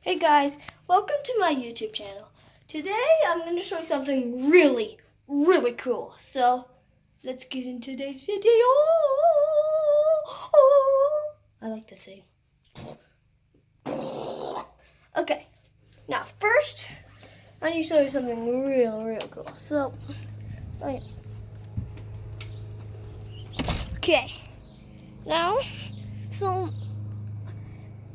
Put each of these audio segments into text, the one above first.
Hey guys, welcome to my YouTube channel. Today I'm going to show you something really cool. So let's get into today's video. I like to sing. Okay, now first I need to show you something real cool. So okay, now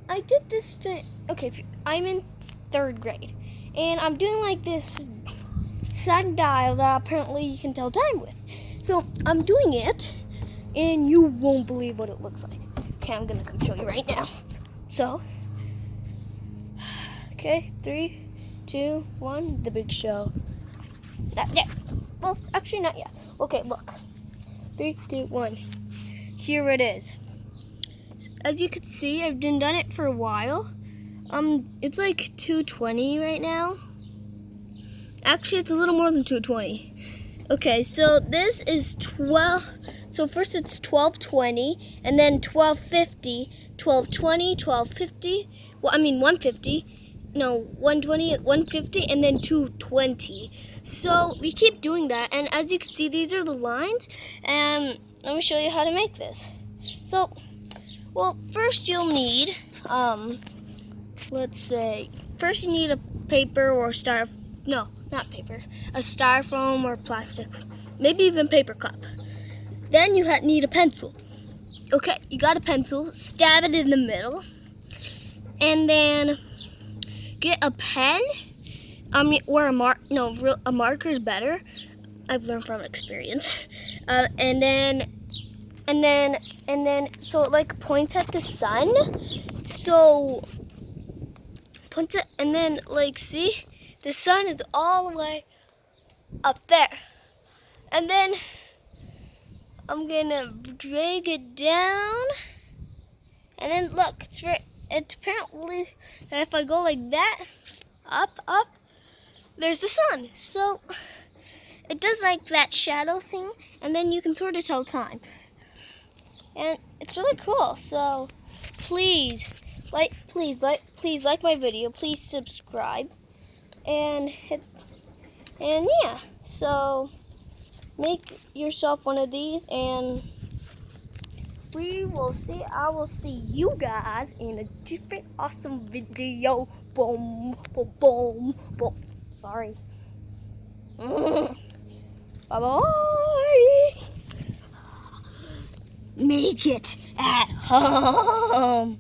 I did this thing. Okay, I'm in 3rd grade, and I'm doing like this sundial that apparently you can tell time with. So I'm doing it, and you won't believe what it looks like. Okay, I'm gonna come show you right now. So, okay, 3, 2, 1, the big show. Not yet. Well, actually not yet. Okay, look. 3, 2, 1. Here it is. As you can see, I've done it for a while. It's like 2:20 right now. Actually, it's a little more than 2:20. Okay, so this is 12. So first it's 12:20, and then 12:50, 12:20, 12:50. Well, I mean 1:50. No, 1:20, 1:50, and then 2:20. So we keep doing that, and as you can see, these are the lines. And let me show you how to make this. So, well, first you'll need, let's say, first you need a paper or a styrofoam or plastic, maybe even paper cup. Then you need a pencil. Okay, you got a pencil, stab it in the middle, and then get a pen, or a marker is better. I've learned from experience. And then so it like points at the sun. So points it, and then like see, the sun is all the way up there. And then I'm gonna drag it down, and then look, it's apparently if I go like that, up, there's the sun. So it does like that shadow thing, and then you can sort of tell time. And it's really cool. So please like my video. Please subscribe and yeah. So make yourself one of these, and I will see you guys in a different awesome video. Boom, boom, boom, boom. Sorry. Bye-bye. Make it at home.